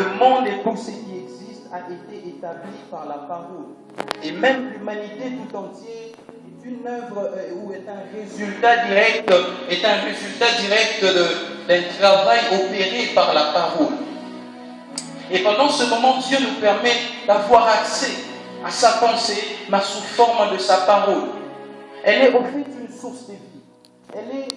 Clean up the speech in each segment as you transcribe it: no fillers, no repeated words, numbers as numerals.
Le monde et tout ce qui existe a été établi par la parole. Et même l'humanité tout entière est une œuvre ou est un résultat direct d'un travail opéré par la parole. Et pendant ce moment, Dieu nous permet d'avoir accès à sa pensée, mais sous forme de sa parole. Elle est au fait une source de vie. Elle est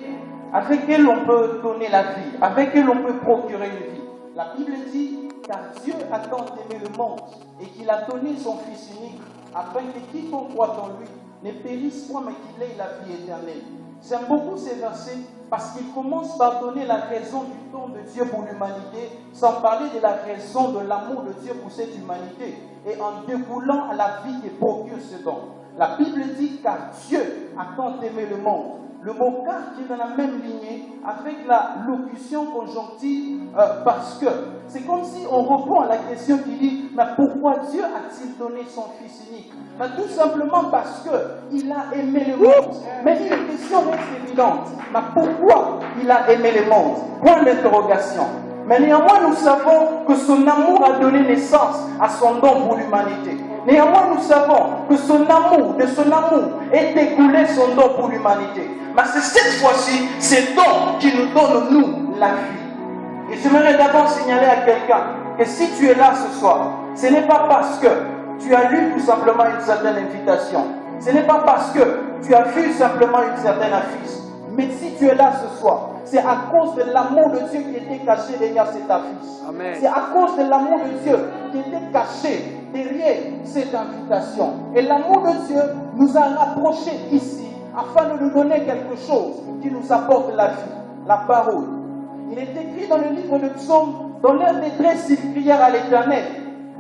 avec elle on peut donner la vie, avec elle on peut procurer une vie. La Bible dit, car Dieu a tant aimé le monde et qu'il a donné son Fils unique, afin que quiconque croit en lui ne périsse point, mais qu'il ait la vie éternelle. J'aime beaucoup ces versets parce qu'il commence par donner la raison du don de Dieu pour l'humanité, sans parler de la raison de l'amour de Dieu pour cette humanité, et en découlant à la vie qui procure ce don. La Bible dit, car Dieu a tant aimé le monde. Le mot car qui est dans la même lignée avec la locution conjonctive parce que. C'est comme si on répond à la question qui dit, mais pourquoi Dieu a-t-il donné son Fils unique? Mais tout simplement parce qu'il a aimé le monde. Mais une question reste évidente. Mais pourquoi il a aimé le monde? Point d'interrogation. Mais néanmoins, nous savons que son amour a donné naissance à son don pour l'humanité. Néanmoins, nous savons que de son amour est découlé son don pour l'humanité. Mais c'est cette fois-ci, ce don qui nous donne, nous, la vie. Et j'aimerais d'abord signaler à quelqu'un que si tu es là ce soir, ce n'est pas parce que tu as lu tout simplement une certaine invitation. Ce n'est pas parce que tu as vu simplement une certaine affiche. Mais si tu es là ce soir, c'est à cause de l'amour de Dieu qui était caché derrière cette affiche. C'est à cause de l'amour de Dieu qui était caché derrière cette invitation. Et l'amour de Dieu nous a rapprochés ici afin de nous donner quelque chose qui nous apporte la vie, la parole. Il est écrit dans le livre de Psaume, dans leur détresse, ils crièrent à l'Éternel.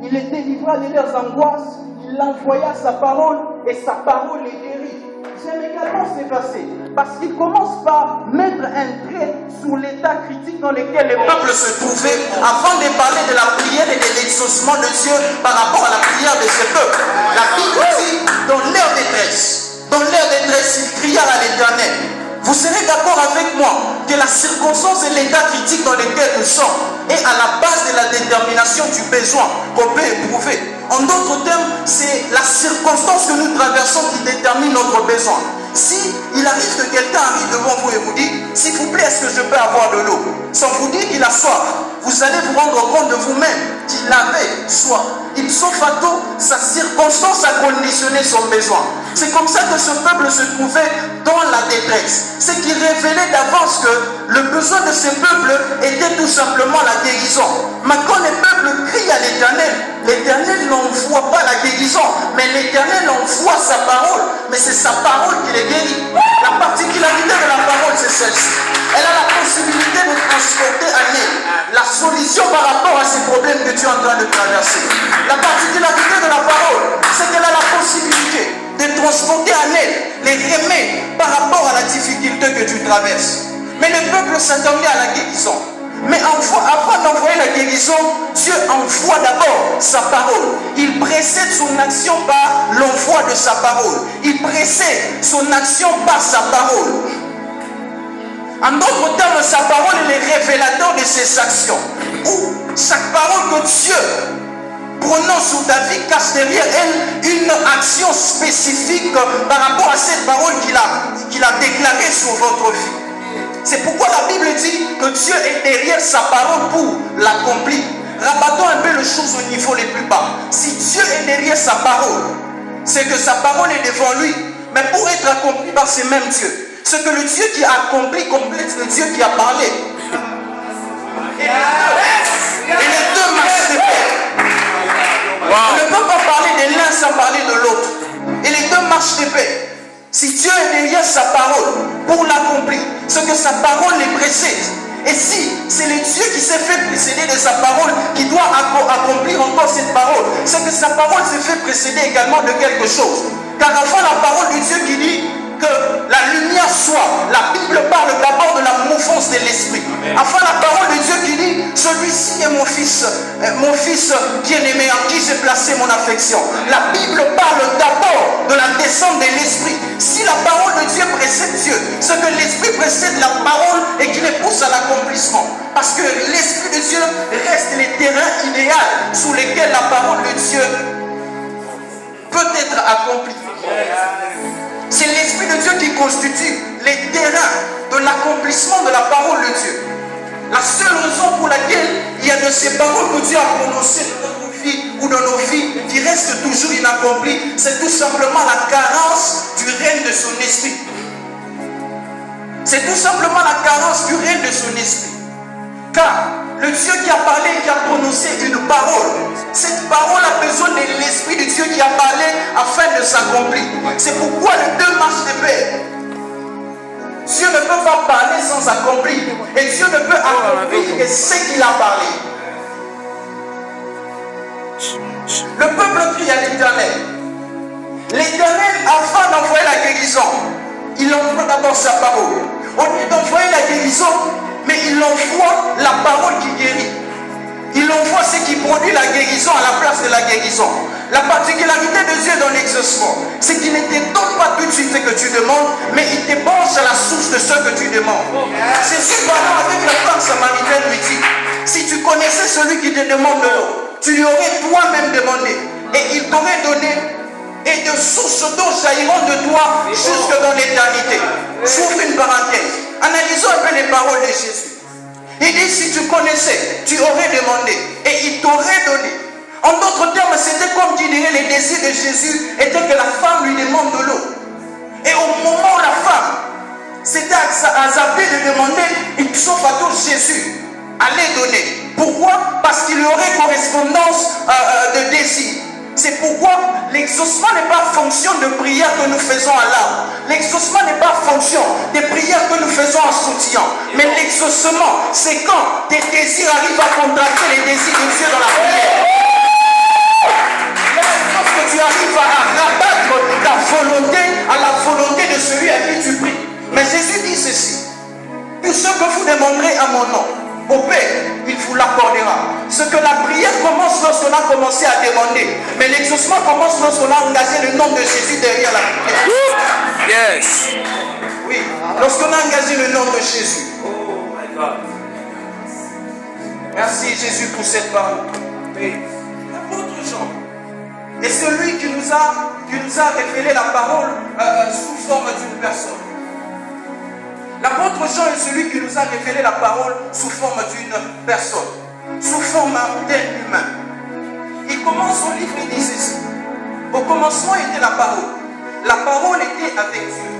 Il les délivra de leurs angoisses, il envoya sa parole et sa parole les guérit. J'aime également ces versets parce qu'il commence par mettre un trait sur l'état critique dans lequel le peuple se trouvait avant de parler de la prière et de l'exaucement de Dieu par rapport à la prière de ce peuple. La Bible dit, dans leur détresse, ils crièrent à l'Éternel. Vous serez d'accord avec moi que la circonstance et l'état critique dans lequel nous sommes est à la base de la détermination du besoin qu'on peut éprouver. En d'autres termes, c'est la circonstance que nous traversons qui détermine notre besoin. Si il arrive que quelqu'un arrive devant vous et vous dit, s'il vous plaît, est-ce que je peux avoir de l'eau? Sans vous dire qu'il a soif, vous allez vous rendre compte de vous-même qu'il avait soif. Ipso facto, sa circonstance a conditionné son besoin. C'est comme ça que ce peuple se trouvait dans la détresse. Ce qui révélait d'avance que le besoin de ce peuple était tout simplement la guérison. Mais quand le peuple crie à l'Éternel, l'Éternel n'envoie pas la guérison, mais l'Éternel envoie sa parole. Mais c'est sa parole qui les guérit. La particularité de la parole, c'est celle-ci. Elle a la possibilité de transporter à elle la solution par rapport à ces problèmes que tu es en train de traverser. La particularité de la parole, c'est qu'elle a la possibilité de transporter en elle les remèdes par rapport à la difficulté que tu traverses. Mais le peuple s'attendait à la guérison. Mais avant d'envoyer la guérison, Dieu envoie d'abord sa parole. Il précède son action par l'envoi de sa parole. Il précède son action par sa parole. En d'autres termes, sa parole est le révélateur de ses actions. Ou chaque parole que Dieu prononce sur ta vie cache derrière elle une action spécifique par rapport à cette parole qu'il a déclarée sur votre vie. C'est pourquoi la Bible dit que Dieu est derrière sa parole pour l'accomplir. Rabattons un peu les choses au niveau les plus bas. Si Dieu est derrière sa parole, c'est que sa parole est devant lui. Mais pour être accompli par ce même Dieu, c'est que le Dieu qui a accompli complète le Dieu qui a parlé. Et les deux marchent de pair. On ne peut pas parler de l'un sans parler de l'autre. Et les deux marchent de pair. Si Dieu est derrière sa parole pour l'accomplir, c'est que sa parole les précède. Et si c'est le Dieu qui s'est fait précéder de sa parole, qui doit accomplir encore cette parole, c'est que sa parole s'est fait précéder également de quelque chose. Car avant la parole de Dieu qui dit, que la lumière soit, la Bible parle d'abord de la mouvance de l'esprit. Enfin, la parole de Dieu qui dit, celui-ci est mon fils bien-aimé en qui j'ai placé mon affection. La Bible parle d'abord de la descente de l'esprit. Si la parole de Dieu précède Dieu, ce que l'esprit précède la parole et qui les pousse à l'accomplissement. Parce que l'esprit de Dieu reste le terrain idéal sous lequel la parole de Dieu peut être accomplie. C'est l'esprit de Dieu qui constitue les terrains de l'accomplissement de la parole de Dieu. La seule raison pour laquelle il y a de ces paroles que Dieu a prononcées dans notre vie ou dans nos vies qui restent toujours inaccomplies, c'est tout simplement la carence du règne de son esprit. C'est tout simplement la carence du règne de son esprit. Car le Dieu qui a parlé, qui a prononcé une parole, cette parole a besoin de l'Esprit de Dieu qui a parlé afin de s'accomplir. C'est pourquoi les deux marchent de pair. Dieu ne peut pas parler sans accomplir. Et Dieu ne peut accomplir que ce qu'il a parlé. Le peuple crie à l'Éternel. L'Éternel, afin d'envoyer la guérison, il envoie d'abord sa parole. Au lieu d'envoyer la guérison, mais il envoie la parole qui guérit. Il envoie ce qui produit la guérison à la place de la guérison. La particularité de Dieu dans l'exaucement, c'est qu'il ne te donne pas tout de suite ce que tu demandes, mais il te branche à la source de ce que tu demandes. Jésus parlant avec la femme samaritaine lui dit, si tu connaissais celui qui te demande de l'eau, tu lui aurais toi-même demandé, et il t'aurait donné, et de sources d'eau jailliront de toi jusque dans l'éternité. J'ouvre une parenthèse. Analysons un peu les paroles de Jésus. Il dit, si tu connaissais, tu aurais demandé, et il t'aurait donné. En d'autres termes, c'était comme qui dirait les désirs de Jésus était que la femme lui demande de l'eau. Et au moment où la femme s'était azapée de demander, il sauf à tout Jésus allait donner. Pourquoi? Parce qu'il y aurait correspondance de désir. C'est pourquoi l'exaucement n'est pas fonction de prières que nous faisons à l'âme. L'exaucement n'est pas fonction des prières que nous faisons en soutien. Mais l'exaucement, c'est quand tes désirs arrivent à contracter les désirs de Dieu dans la prière. Lorsque tu arrives à rabattre ta volonté à la volonté de celui à qui tu pries. Mais Jésus dit ceci. Tout ce que vous demanderez à mon nom, au Père, il vous l'accordera. Ce que la prière commence lorsqu'on a commencé à demander. Mais l'exaucement commence lorsqu'on a engagé le nom de Jésus derrière la prière. Yes. Oui, lorsqu'on a engagé le nom de Jésus. Oh my God. Merci Jésus pour cette parole. L'apôtre Jean est celui qui nous a révélé la parole sous forme d'une personne. L'apôtre Jean est celui qui nous a révélé la parole sous forme d'une personne, sous forme d'être humain. Il commence son livre et dit ceci. Au commencement était la parole. La parole était avec Dieu.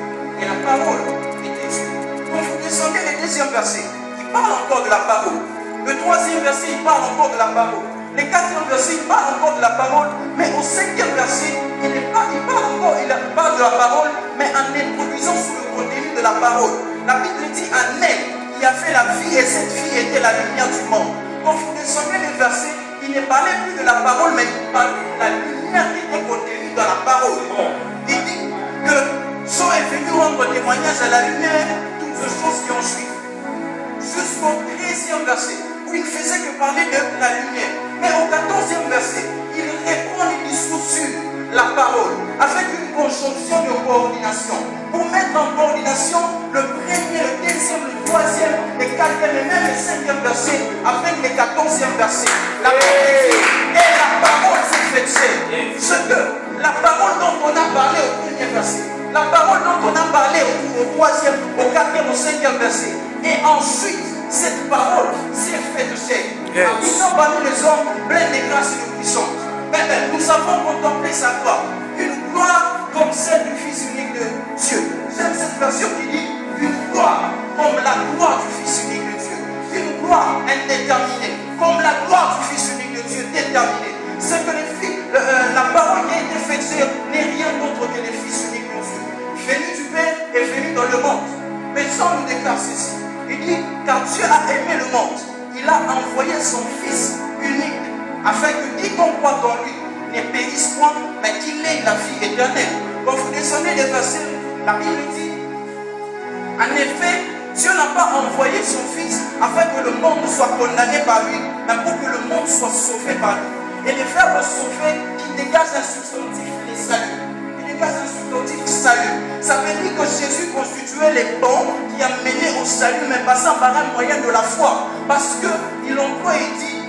Et la parole était Dieu. Quand vous descendez le deuxième verset, il parle encore de la parole. Le troisième verset, il parle encore de la parole. Le quatrième verset, il parle encore de la parole. Mais au cinquième verset, il parle de la parole, mais en introduisant sur le contenu de la parole. La Bible dit en elle, il y avait la vie et cette vie était la lumière du monde. Quand vous descendez le verset, il ne parlait plus de la parole, mais il parlait de la lumière qui était contenue dans la parole. Il dit que Jean est venu rendre témoignage à la lumière toutes les choses qui ont suivi. Jusqu'au 13e verset, où il ne faisait que parler de la lumière. Mais au 14e verset, il reprend les discours sur la parole, avec une conjonction de coordination, pour mettre en coordination le premier, le deuxième, le troisième, le quatrième et même le cinquième verset, avec le 14e verset. La parole et la parole s'est faite chair. Ce que la parole dont on a parlé au premier verset, la parole dont on a parlé au troisième, au quatrième, au cinquième verset, et ensuite cette parole s'est faite chair. Ils sont parmi les hommes pleins de grâce et de puissance. Nous avons contemplé sa gloire, une gloire comme celle du Fils unique de Dieu. J'aime cette version qui dit une gloire comme la gloire du Fils unique de Dieu. Une gloire indéterminée, comme la gloire du Fils unique de Dieu déterminée. C'est que la parole qui a été faite n'est rien d'autre que le Fils unique de Dieu. Venu du Père et venu dans le monde. Mais Jean nous déclare ceci. Il dit, car Dieu a aimé le monde, il a envoyé son Fils unique, afin que quiconque croit en lui ne périsse point, mais qu'il ait la vie éternelle. Quand vous descendez les versets La Bible dit, en effet, Dieu n'a pas envoyé son Fils afin que le monde soit condamné par lui, mais pour que le monde soit sauvé par lui. Et le verbe sauver qui dégage un substantif, les saluts. Il dégage un substantif salut. Ça veut dire que Jésus constituait les ponts qui amenaient au salut, mais passant par un moyen de la foi. Parce qu'il emploie et dit,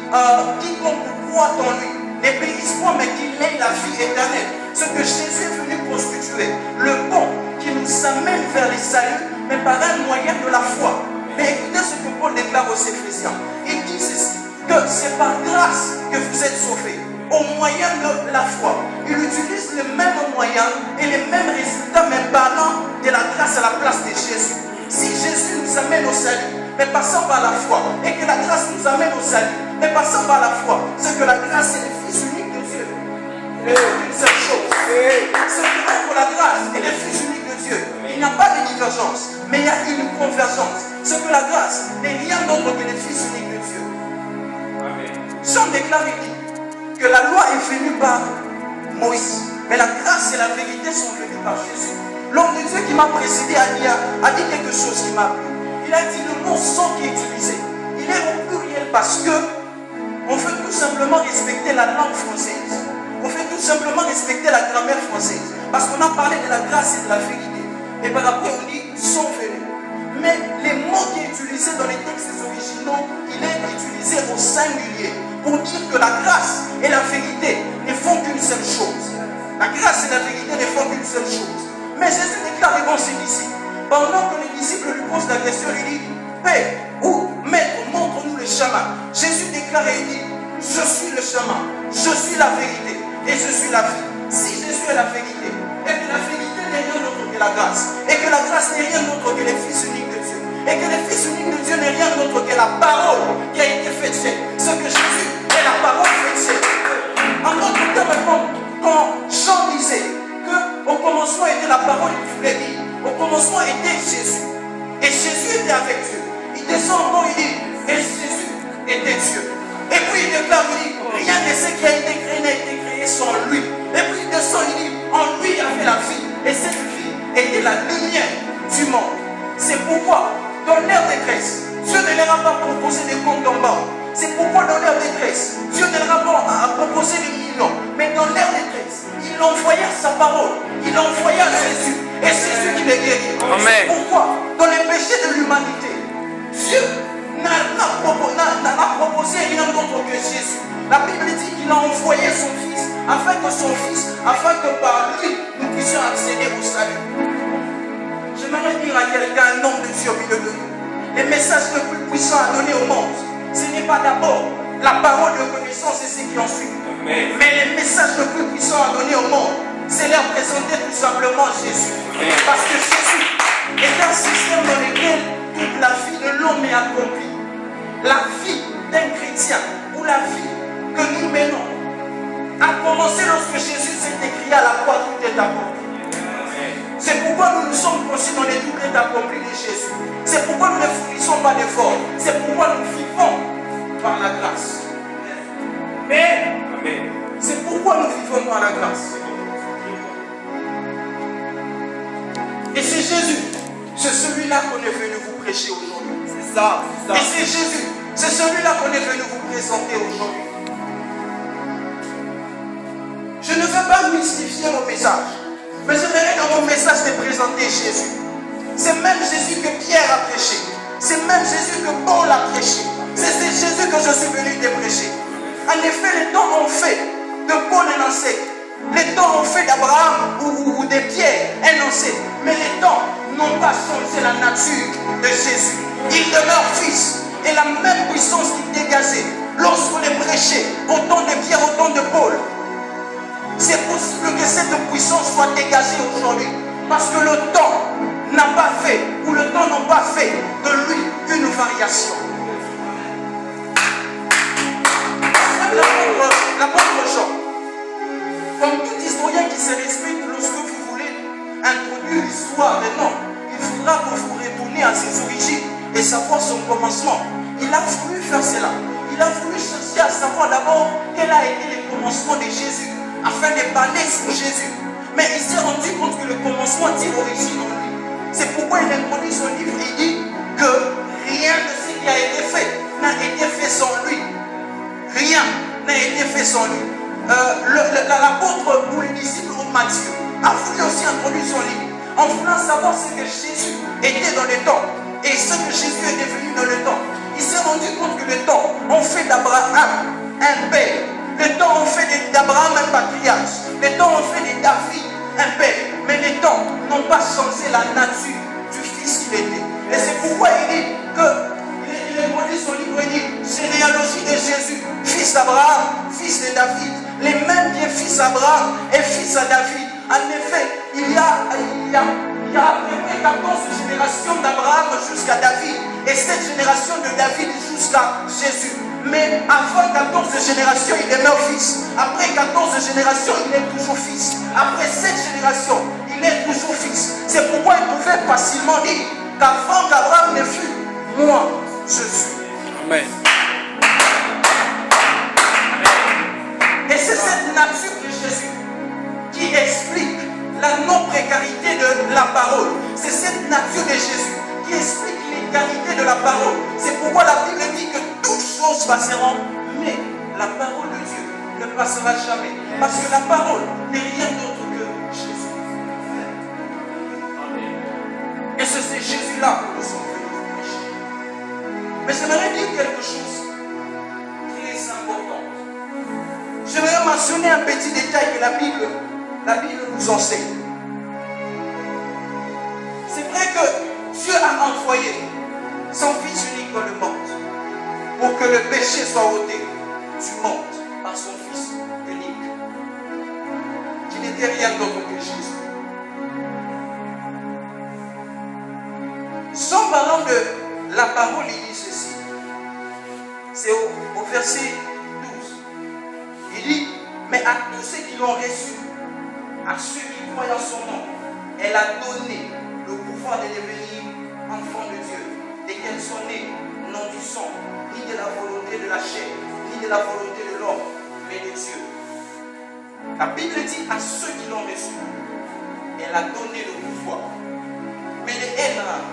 quiconque croit en lui ne périsse point, mais qu'il ait la vie éternelle. Ce que Jésus est venu constituer, le pont qui nous amène vers les saluts, mais par un moyen de la foi. Mais écoutez ce que Paul déclare aux Éphésiens. Il dit ceci, que c'est par grâce que vous êtes sauvés, au moyen de la foi. Il utilise les mêmes moyens et les mêmes résultats, mais parlant de la grâce à la place de Jésus. Si Jésus nous amène au salut, mais passant par la foi, et que la grâce nous amène au salut, mais passant par la foi, c'est que la grâce est le Fils unique de Dieu. Une seule chose. C'est que pour la grâce et le Fils unique de Dieu, il n'y a pas de divergence, mais il y a une convergence. C'est que la grâce n'est rien d'autre que le Fils unique de Dieu. Jean déclare et dit que la loi est venue par Moïse, mais la grâce et la vérité sont venues par Jésus. L'homme de Dieu qui m'a précédé a dit quelque chose qui m'a plu. Il a dit le mot sang qui est utilisé, il est au pluriel parce que on veut tout simplement respecter la langue française. On veut tout simplement respecter la grammaire française. Parce qu'on a parlé de la grâce et de la vérité. Et par après on dit sont venus. Mais les mots qui est utilisé dans les textes originaux, il est utilisé au singulier pour dire que la grâce et la vérité ne font qu'une seule chose. La grâce et la vérité ne font qu'une seule chose. Mais Jésus déclare devant ses disciples. Pendant que les disciples lui posent la question, il dit Père ou Maître, montre-nous le chemin. Jésus déclare et dit je suis le chemin, je suis la vérité et je suis la vie. Si Jésus est la vérité, et que la vérité n'est rien d'autre que la grâce, et que la grâce n'est rien d'autre que le Fils unique de Dieu, et que le Fils unique de Dieu n'est rien d'autre que la parole qui a été faite chair, ce que Jésus est la parole faite chair. En d'autres termes, quand Jean disait qu'au commencement était la parole du vrai vie, au commencement était Jésus, et Jésus était avec Dieu. Il descend encore, il dit, et Jésus était Dieu. Et puis il déclare, il dit, rien de ce qui a été créé n'a été créé sans lui. Et puis il descend, il dit, en lui il a fait la vie. Et cette vie était la lumière du monde. C'est pourquoi, dans leur détresse, Dieu ne leur a pas proposé des comptes en banque. C'est pourquoi dans leur détresse, Dieu ne leur a pas proposé des millions. Mais dans leur détresse, il envoya sa parole. Il envoya Jésus. Et c'est Jésus qui les guérit. Amen. Pourquoi, dans les péchés de l'humanité, Dieu n'a proposé rien d'autre que Jésus. La Bible dit qu'il a envoyé son Fils afin que par lui nous puissions accéder au salut. J'aimerais dire à quelqu'un, un homme de Dieu au milieu de nous, les messages le plus puissants à donner au monde, ce n'est pas d'abord la parole de connaissance et ce qui en suit. Mais les messages le plus puissants à donner au monde, c'est leur présenter tout simplement Jésus. Parce que Jésus est un système dans lequel toute la vie de l'homme est accomplie. La vie d'un chrétien ou la vie que nous menons a commencé lorsque Jésus s'est écrit à la croix, tout est accompli. C'est pourquoi nous nous sommes conçus dans les tout est accompli de Jésus. C'est pourquoi nous ne fournissons pas d'efforts. C'est pourquoi nous vivons par la grâce. Mais c'est pourquoi nous vivons par la grâce. Et c'est Jésus, c'est celui-là qu'on est venu vous prêcher aujourd'hui. C'est ça. Et c'est Jésus, c'est celui-là qu'on est venu vous présenter aujourd'hui. Je ne veux pas mystifier mon message, mais j'aimerais dans mon message te présenter Jésus. C'est même Jésus que Pierre a prêché. C'est même Jésus que Paul a prêché. C'est Jésus que je suis venu te prêcher. En effet, les temps ont fait de Paul un ancêtre. Les temps ont fait d'Abraham ou de Pierre un ancêtre. Mais les temps n'ont pas changé la nature de Jésus. Il demeure fils. Et la même puissance qu'il dégageait lorsqu'on est prêché au temps de Pierre, au temps de Paul. C'est possible que cette puissance soit dégagée aujourd'hui. Parce que le temps n'a pas fait, ou le temps n'a pas fait de lui une variation. L'apôtre Jean, comme tout historien qui se respecte, lorsque vous voulez introduire l'histoire des noms, il faudra que vous retourniez à ses origines et savoir son commencement. Il a voulu faire cela. Il a voulu chercher à savoir d'abord quel a été le commencement de Jésus, afin de parler sur Jésus. Mais il s'est rendu compte que le commencement dit origine en lui. C'est pourquoi il introduit son livre et dit que rien de ce qui a été fait n'a été fait sans lui. Rien n'a été fait sans lui. L'apôtre ou le disciple Matthieu a voulu aussi introduire son livre en voulant savoir ce que Jésus était dans le temps et ce que Jésus est devenu dans le temps. Il s'est rendu compte que le temps ont fait d'Abraham un père. Le temps ont fait d'Abraham un patriarche. Le temps ont fait de David un père. Mais les temps n'ont pas changé la nature du fils qu'il était. Et c'est pourquoi il dit qu'il introduit son livre et dit généalogie de Jésus, fils d'Abraham, fils de David. Les mêmes qui est fils d'Abraham et fils à David. En effet, il y a à peu près 14 générations d'Abraham jusqu'à David. Et cette génération de David jusqu'à Jésus. Mais avant 14 générations, il demeure fils. Après 14 générations, il est toujours fils. Après 7 générations, il est toujours fils. C'est pourquoi il pouvait facilement dire qu'avant qu'Abraham ne fût, moi, je suis. Amen. Et c'est cette nature de Jésus qui explique la non-précarité de la parole. C'est cette nature de Jésus qui explique l'égalité de la parole. C'est pourquoi la Bible dit que toutes choses passeront, mais la parole de Dieu ne passera jamais. Parce que la parole n'est rien d'autre que Jésus. Et c'est ce Jésus-là que nous sommes venus prêcher. Mais j'aimerais dire quelque chose très important. J'aimerais mentionner un petit détail que la Bible nous enseigne. C'est vrai que Dieu a envoyé son Fils unique dans le monde pour que le péché soit ôté du monde par son Fils unique, qui n'était rien d'autre que Jésus. Jean parlant de la parole, il dit ceci. C'est au verset 12. Il dit, mais à tous ceux qui l'ont reçu, à ceux qui croient en son nom, elle a donné le pouvoir de devenir enfants de Dieu, desquels sont nés non du sang, ni de la volonté de la chair, ni de la volonté de l'homme, mais de Dieu. La Bible dit à ceux qui l'ont reçu, elle a donné le pouvoir. Mais les elle là,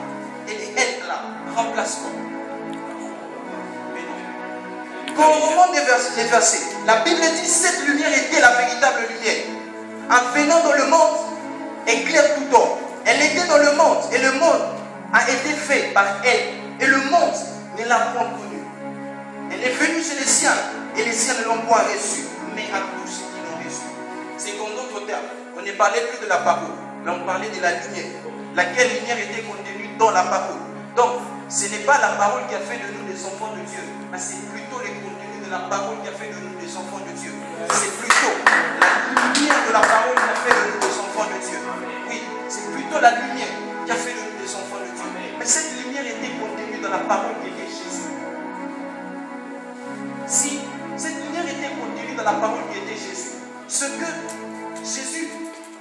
et les elle là, remplacent quoi? Mais non. Quand on remonte les versets, la Bible dit cette lumière était la véritable lumière. En venant dans le monde, éclaire tout homme. Elle était dans le monde et le monde a été fait par elle. Et le monde ne l'a point connue. Elle est venue chez les siens et les siens ne l'ont point reçue. Mais à tous ceux qui l'ont reçue. C'est qu'en d'autres termes, on ne parlait plus de la parole, mais on parlait de la lumière. Laquelle lumière était contenue dans la parole. Donc, ce n'est pas la parole qui a fait de nous des enfants de Dieu, mais c'est plutôt le contenu de la parole qui a fait de nous des enfants de Dieu. C'est plutôt la lumière de la parole qui a fait de nous des enfants de Dieu. Oui, c'est plutôt la lumière qui a fait de nous des enfants de Dieu. Mais cette lumière était contenue dans la parole qui était Jésus. Si cette lumière était contenue dans la parole qui était Jésus, ce que Jésus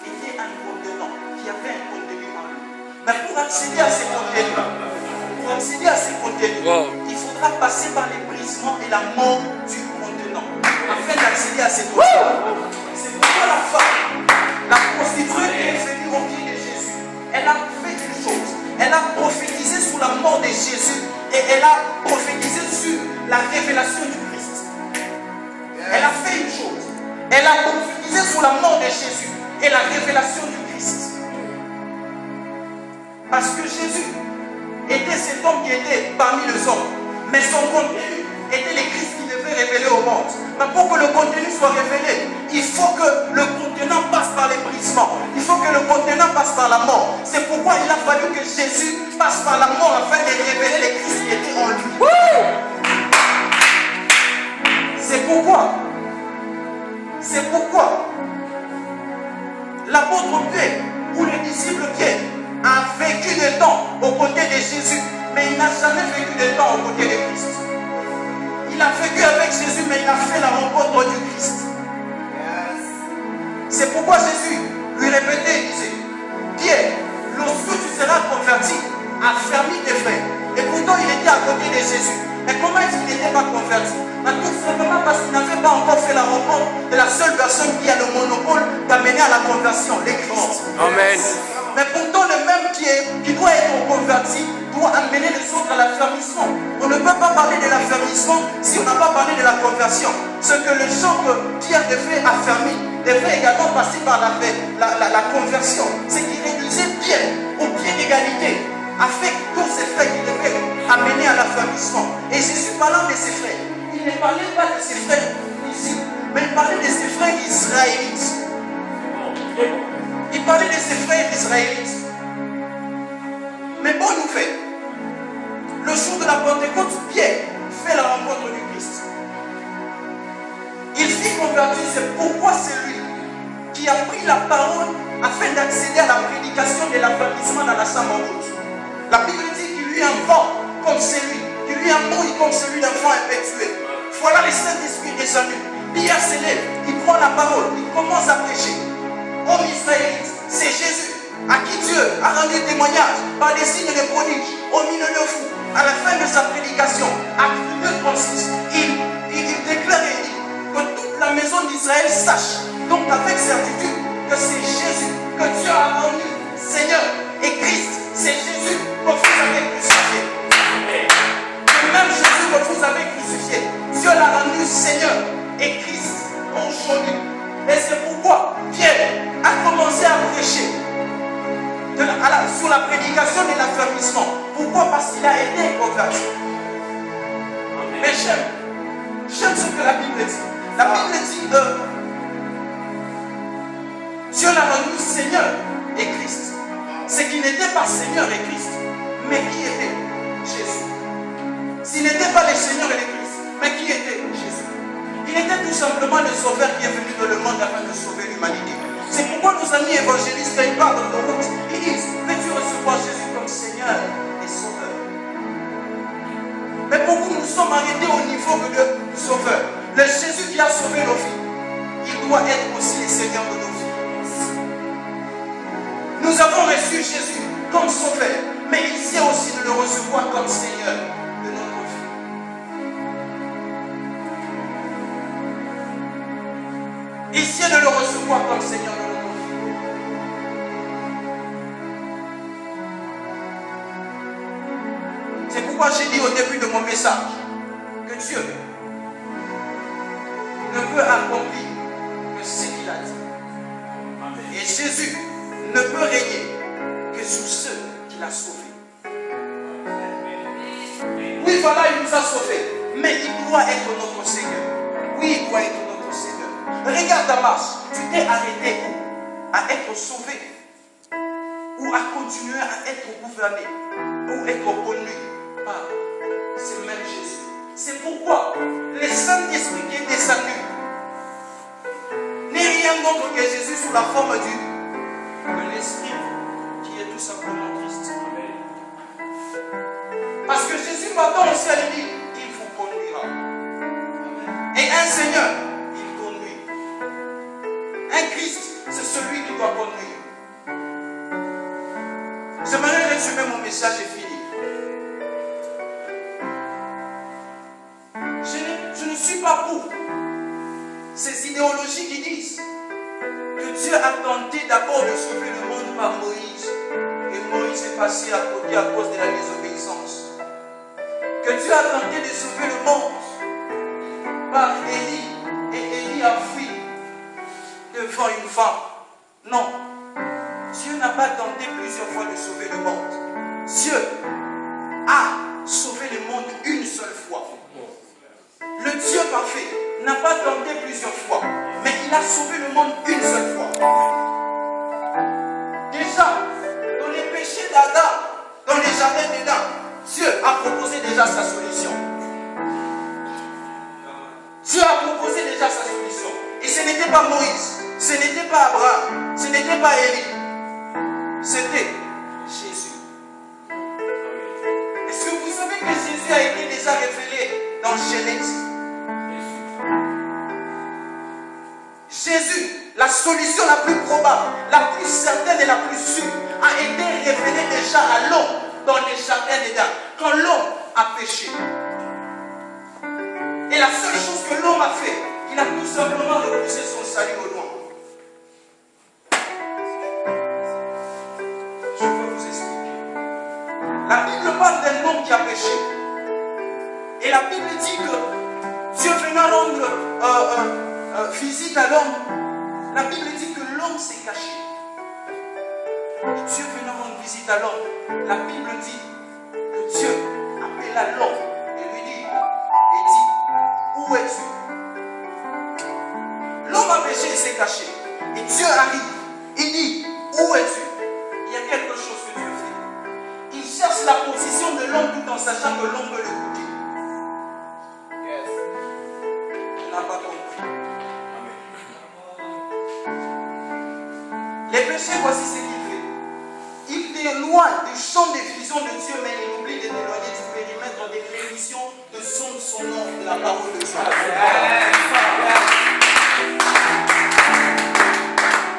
était un contenant, qui avait un contenu en lui. Mais pour accéder à ces contenus, il faudra passer par les brisements et la mort du contenant, afin d'accéder à ces contenus. C'est pourquoi la femme, la prostituée qui est venue au pied de Jésus, elle a fait une chose. Elle a prophétisé sur la mort de Jésus et elle a prophétisé sur la révélation du Christ. Elle a fait une chose. Elle a prophétisé sur la mort de Jésus et la révélation du Christ. Parce que Jésus était cet homme qui était parmi les hommes. Mais son contenu était le Christ qui devait révéler au monde. Mais pour que le contenu soit révélé, il faut que le contenant passe par les brisements. Il faut que le contenant passe par la mort. C'est pourquoi il a fallu que Jésus passe par la mort afin de révéler le Christ qui était en lui. C'est pourquoi l'apôtre Pierre ou le disciple Pierre a vécu des temps aux côtés de Jésus, mais il n'a jamais vécu des temps aux côtés de Christ. Il a vécu avec Jésus, mais il a fait la rencontre du Christ. C'est pourquoi Jésus lui répétait, il disait, Pierre, lorsque tu seras converti, affermis tes frères. Et pourtant il était à côté de Jésus. Mais comment est-ce qu'il n'était pas converti? Tout simplement parce qu'il n'avait pas encore fait la rencontre de la seule personne qui a le monopole d'amener à la conversion, l'Église. Amen. Mais pourtant, le même qui doit être converti doit amener les autres à l'affermissement. On ne peut pas parler de l'affermissement si on n'a pas parlé de la conversion. Ce que le chant que Pierre devait affermir devait également passer par la conversion. C'est qu'il réduisait Pierre au pied d'égalité, afin que tous ces frères qui devaient amener à l'affermissement. Et Jésus parlant de ses frères, il ne parlait pas de ses frères ici, mais il parlait de ses frères israélites. Il parlait de ses frères israélites. Mais bonne nouvelle, le jour de la Pentecôte, Pierre fait la rencontre du Christ. Il s'y convertit, c'est pourquoi c'est lui qui a pris la parole afin d'accéder à la prédication de l'affermissement dans la Samarite. La Bible dit qu'il lui a un vent comme celui, qu'il lui a un mouille comme celui d'un vent impétueux. Voilà le Saint-Esprit descendu. Pierre s'élève, il prend la parole, il commence à prêcher. Homme israélite, c'est Jésus à qui Dieu a rendu témoignage par des signes de prodiges au milieu de vous. À la fin de sa prédication, acte 2:36, il déclare et dit que toute la maison d'Israël sache, donc avec certitude, que c'est Jésus que Dieu a rendu Seigneur et Christ. C'est Jésus que vous avez crucifié. Le même Jésus que vous avez crucifié, Dieu l'a rendu Seigneur et Christ aujourd'hui. Et c'est pourquoi Pierre a commencé à prêcher sur la prédication de l'affermissement. Pourquoi? Parce qu'il a été converti. Mais j'aime ce que la Bible dit. La Bible dit que Dieu l'a rendu Seigneur et Christ. C'est qu'il n'était pas Seigneur et Christ, mais qui était Jésus. S'il n'était pas le Seigneur et le Christ, mais qui était Jésus? Il était tout simplement le Sauveur qui est venu dans le monde afin de sauver l'humanité. C'est pourquoi nos amis évangélistes, quand ils parlent de route, ils disent: veux-tu recevoir Jésus comme Seigneur et Sauveur? Mais pour nous, nous sommes arrêtés au niveau de Sauveur. Le Jésus qui a sauvé nos vies, il doit être aussi le Seigneur de nos vies. Nous avons reçu Jésus comme Sauveur, mais il sait aussi de le recevoir comme Seigneur de notre vie. Il sait de le recevoir comme Seigneur de notre vie. C'est pourquoi j'ai dit au début de mon message que Dieu ne peut accomplir que ce qu'il a dit. Et Jésus ne peut régner que sur ceux qu'il a sauvés. Oui, voilà, il nous a sauvés, mais il doit être notre Seigneur. Oui, il doit être notre Seigneur. Regarde ta marche, tu t'es arrêté où? À être sauvé, ou à continuer à être gouverné, ou être conduit par ce même Jésus. C'est pourquoi le Saint-Esprit qui est descendu n'est rien d'autre que Jésus sous la forme de l'Esprit qui est tout simplement Christ. Parce que Jésus partant au ciel dit: il vous conduira. Et un Seigneur, il conduit. Un Christ, c'est celui qui doit conduire. J'aimerais résumer mon message et finir. Je ne suis pas pour ces idéologies qui disent que Dieu a tenté d'abord de sauver le monde par Moïse, et Moïse est passé à côté à cause de la désobéissance. Que Dieu a tenté de sauver le monde par Élie, et Élie a fui devant une femme. Non, Dieu n'a pas tenté plusieurs fois de sauver le monde. Dieu a sauvé le monde une seule fois. Le Dieu parfait n'a pas tenté plusieurs fois, mais il a sauvé le monde une seule fois. Déjà, dans les péchés d'Adam, dans les jardins d'Éden, Dieu a proposé déjà sa solution. Dieu a proposé déjà sa solution. Et ce n'était pas Moïse, ce n'était pas Abraham, ce n'était pas Élie, c'était Jésus. Est-ce que vous savez que Jésus a été déjà révélé dans Genèse? Jésus, la solution la plus probable, la plus certaine et la plus sûre, a été révélée déjà à l'homme dans les jardins d'Éden, quand l'homme a péché. Et la seule chose que l'homme a fait, il a tout simplement repoussé son visite à l'homme, la Bible dit que l'homme s'est caché. Et Dieu venant rendre visite à l'homme, la Bible dit que Dieu appela l'homme et lui dit, où es-tu? L'homme a péché, il s'est caché. Et Dieu arrive, il dit, où es-tu? Il y a quelque chose que Dieu fait. Il cherche la position de l'homme tout en sachant que l'homme peut l'écouter. Yes. Il n'a pas compris. Les péchés, voici ce qu'il fait. Il t'éloigne du champ des visions de Dieu, mais il oublie de t'éloigner du périmètre des prévisions de son nom, de la parole de Dieu.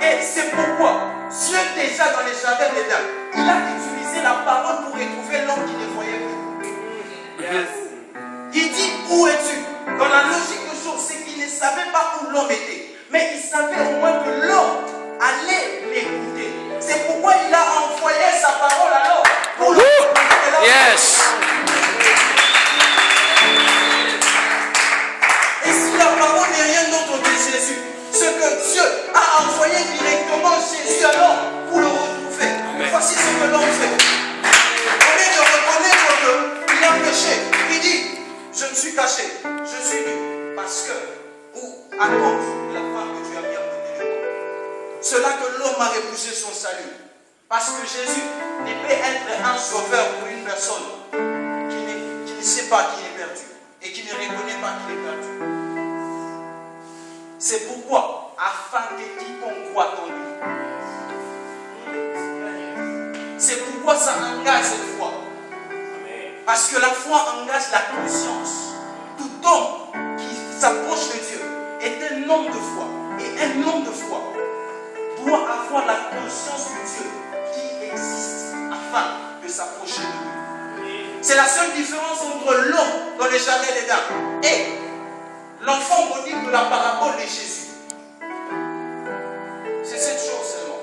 Et c'est pourquoi Dieu, déjà dans les jardins d'Éden, il a utilisé la parole pour retrouver l'homme qui ne voyait plus. Yes. Il dit, où es-tu? Dans la logique de choses, c'est qu'il ne savait pas où l'homme était. Mais il savait au moins que l'homme allait l'écouter. C'est pourquoi il a envoyé sa parole à l'homme pour le retrouver là. Yes. Et si la parole n'est rien d'autre que Jésus, ce que Dieu a envoyé directement Jésus à l'homme pour le retrouver. Amen. Voici ce que l'homme fait. Au lieu de reconnaître qu'il a péché, il dit, je me suis caché, je suis nu, parce que, ou à cause de la femme que tu as mis à côté de moi. C'est là que l'homme a repoussé son salut. Parce que Jésus ne peut être un sauveur pour une personne qui ne sait pas qu'il est perdu et qui ne reconnaît pas qu'il est perdu. C'est pourquoi, afin que quiconque croit en lui. C'est pourquoi ça engage cette foi. Parce que la foi engage la conscience. Tout homme qui s'approche de Dieu est un homme de foi. Et un homme de foi doit avoir la conscience de Dieu qui existe afin de s'approcher de lui. C'est la seule différence entre l'homme dans les jardins d'Éden et l'enfant prodigue de la parabole de Jésus. C'est cette chose seulement.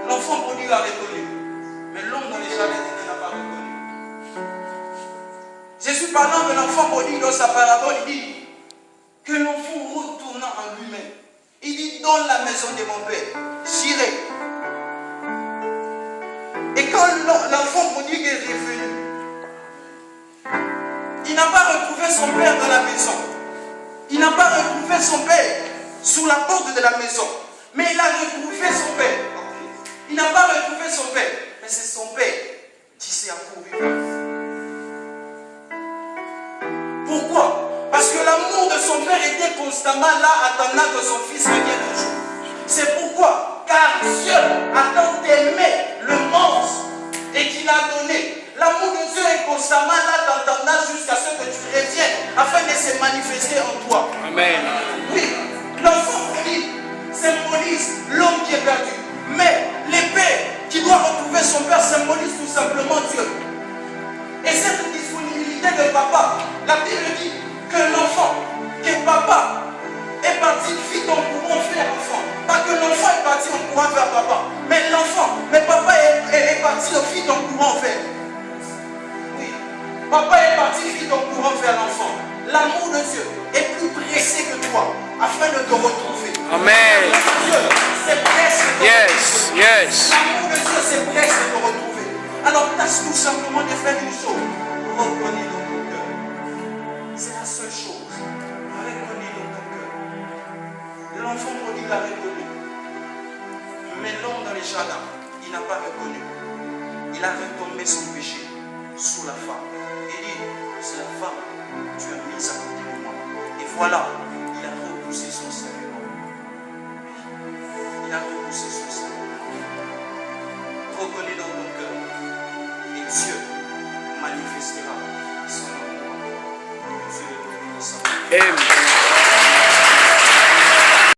L'enfant prodigue a reconnu, mais l'homme dans les jardins d'Éden n'a pas reconnu. Jésus parlant de l'enfant prodigue dans sa parabole, il dit que l'enfant retournant en lui-même, il dit, dans la maison de mon père, j'irai. Et quand l'enfant prodigue est revenu, il n'a pas retrouvé son père dans la maison. Il n'a pas retrouvé son père sous la porte de la maison. Mais il a retrouvé son père. Il n'a pas retrouvé son père. Mais c'est son père qui s'est accouru. Pourquoi? Parce que l'amour de son père était constamment là, attendant que son fils revienne un jour. C'est pourquoi, car Dieu a tant aimé le monde et qu'il a donné. L'amour de Dieu est constamment là, t'entendant jusqu'à ce que tu reviennes, afin de se manifester en toi. Amen. Oui, l'enfant prodigue symbolise l'homme qui est perdu. Mais l'épée qui doit retrouver son père symbolise tout simplement Dieu. Et cette disponibilité de papa, la Bible dit que l'enfant, que papa est parti vite en courant vers l'enfant. Pas que l'enfant est parti en courant vers papa, mais l'enfant, mais papa est parti vite en courant vers. Oui, papa est parti vite en courant vers l'enfant. L'amour de Dieu est plus pressé que toi, afin de te retrouver. Amen. L'amour de Dieu, c'est pressé de te Yes. retrouver. Yes. L'amour de Dieu, c'est pressé de te retrouver. Alors tâche tout simplement de faire une chose. Reconnais dans ton cœur. C'est la seule chose. Reconnais dans ton cœur. L'enfant prodigue l'a reconnu. Mais l'homme dans les jardins, il n'a pas reconnu. Il a retombé son péché sous la femme. Il dit, c'est la femme que tu as mise à côté de moi. Et voilà, il a repoussé son salut. Il a repoussé son salut. Reconnais dans ton cœur. Et Dieu manifestera son amour. Dieu bénisse. Amen.